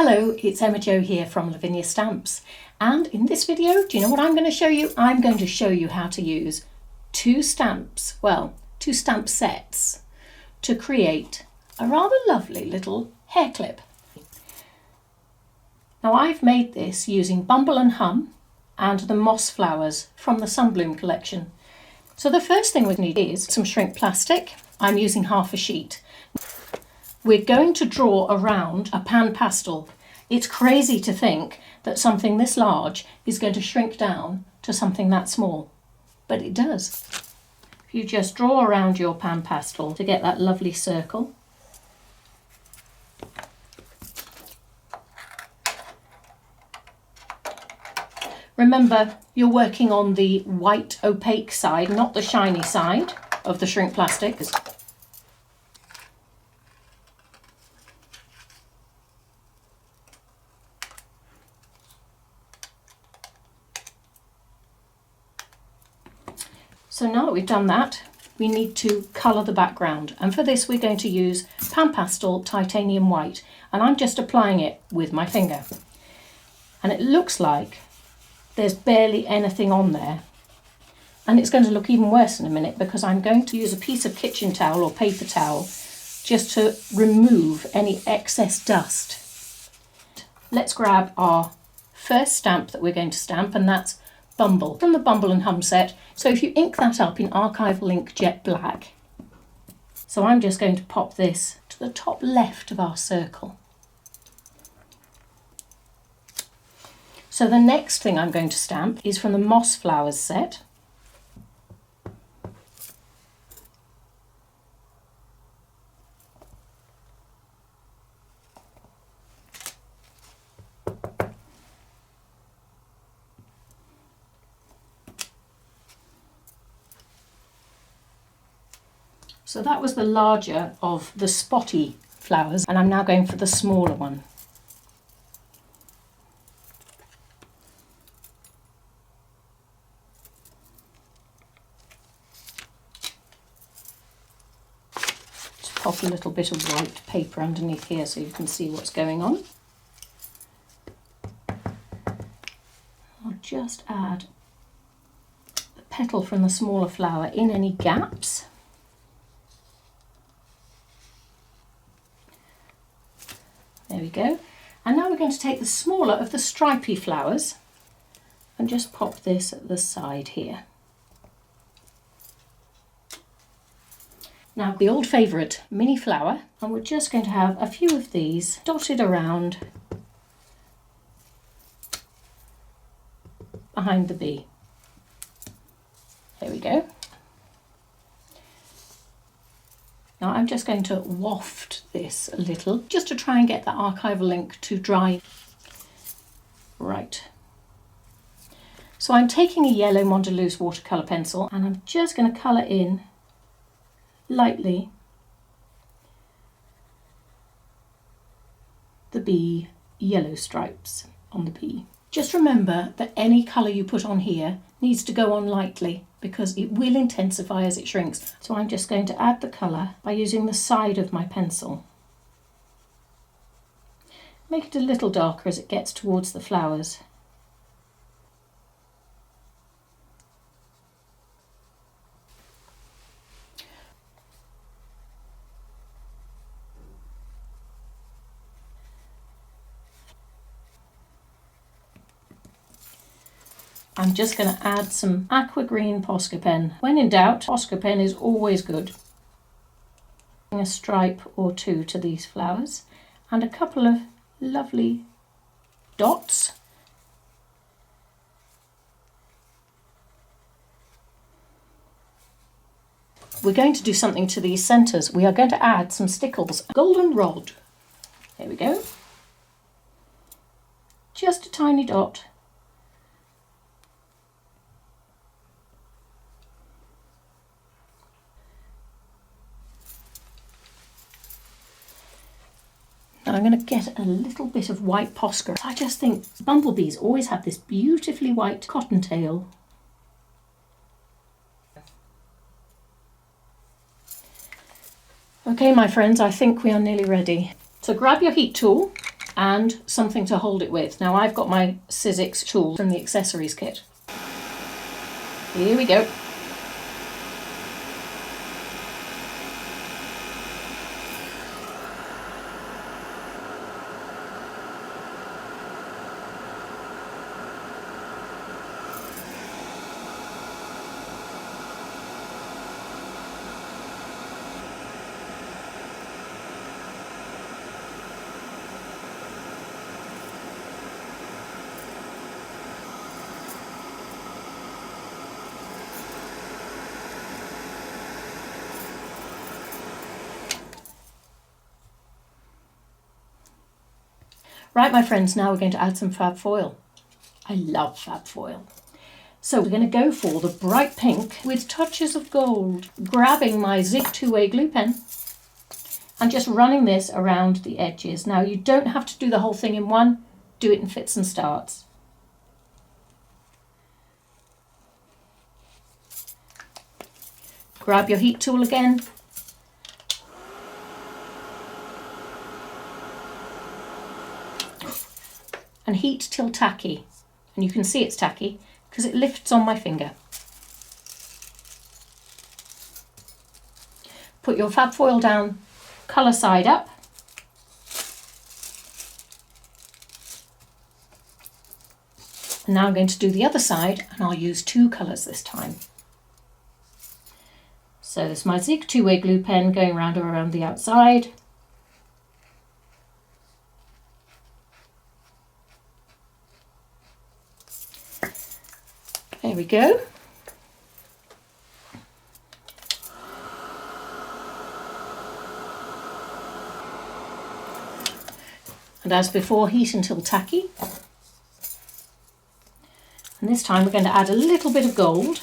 Hello, it's Emma Jo here from Lavinia Stamps, and in this video, do you know what I'm going to show you? I'm going to show you how to use two stamp sets to create a rather lovely little hair clip. Now I've made this using Bumble and Hum and the moss flowers from the Sunbloom collection. So the first thing we need is some shrink plastic. I'm using half a sheet. We're going to draw around a pan pastel. It's crazy to think that something this large is going to shrink down to something that small, but it does. If you just draw around your pan pastel to get that lovely circle. Remember, you're working on the white opaque side, not the shiny side of the shrink plastic. So now that we've done that, we need to colour the background. And for this, we're going to use Pan Pastel Titanium White. And I'm just applying it with my finger. And it looks like there's barely anything on there. And it's going to look even worse in a minute because I'm going to use a piece of kitchen towel or paper towel just to remove any excess dust. Let's grab our first stamp that we're going to stamp, and that's Bumble from the Bumble and Hum set. So if you ink that up in archival ink jet black. So I'm just going to pop this to the top left of our circle. So the next thing I'm going to stamp is from the Moss Flowers set. So that was the larger of the spotty flowers, and I'm now going for the smaller one. Just pop a little bit of white paper underneath here so you can see what's going on. I'll just add the petal from the smaller flower in any gaps. There we go. And now we're going to take the smaller of the stripy flowers and just pop this at the side here. Now the old favourite mini flower, and we're just going to have a few of these dotted around behind the bee. There we go. Now I'm just going to waft this a little, just to try and get that archival ink to dry. Right. So I'm taking a yellow Mondeluz watercolour pencil and I'm just going to colour in lightly the bee yellow stripes on the bee. Just remember that any colour you put on here needs to go on lightly because it will intensify as it shrinks. So I'm just going to add the colour by using the side of my pencil. Make it a little darker as it gets towards the flowers. I'm just going to add some aqua green Posca pen. When in doubt, Posca pen is always good. A stripe or two to these flowers and a couple of lovely dots. We're going to do something to these centres. We are going to add some stickles. Golden rod. There we go. Just a tiny dot. I'm going to get a little bit of white Posca. I just think bumblebees always have this beautifully white cottontail. Okay, my friends, I think we are nearly ready. So grab your heat tool and something to hold it with. Now I've got my Sizzix tool from the accessories kit. Here we go. Right, my friends, now we're going to add some Fab Foil. I love Fab Foil. So we're going to go for the bright pink with touches of gold. Grabbing my Zig 2-way glue pen and just running this around the edges. Now you don't have to do the whole thing in one, do it in fits and starts. Grab your heat tool again. And heat till tacky, and you can see it's tacky because it lifts on my finger. Put your Fab Foil down, colour side up, and now I'm going to do the other side, and I'll use 2 colours this time. So this is my Zig 2-way glue pen going around the outside. There we go. And as before, heat until tacky. And this time we're going to add a little bit of gold.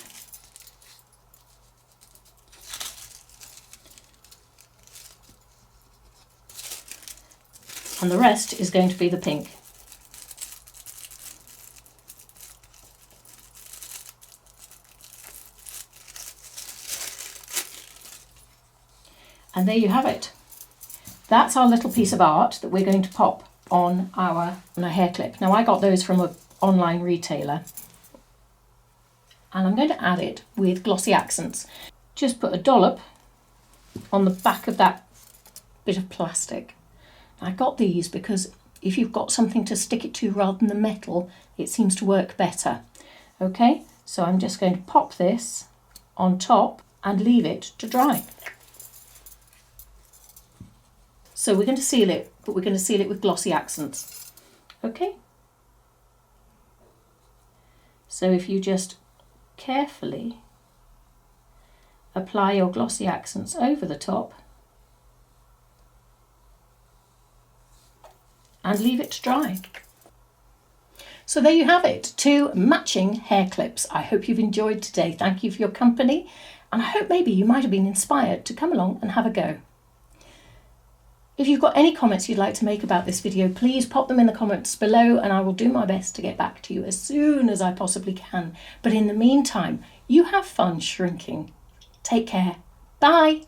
And the rest is going to be the pink. And there you have it. That's our little piece of art that we're going to pop on our hair clip. Now I got those from an online retailer. And I'm going to add it with glossy accents. Just put a dollop on the back of that bit of plastic. I got these because if you've got something to stick it to rather than the metal, it seems to work better. Okay, so I'm just going to pop this on top and leave it to dry. So we're going to seal it, but we're going to seal it with glossy accents. Okay? So if you just carefully apply your glossy accents over the top and leave it to dry. So there you have it, 2 matching hair clips. I hope you've enjoyed today. Thank you for your company, and I hope maybe you might have been inspired to come along and have a go. If you've got any comments you'd like to make about this video, please pop them in the comments below and I will do my best to get back to you as soon as I possibly can. But in the meantime, you have fun shrinking. Take care. Bye.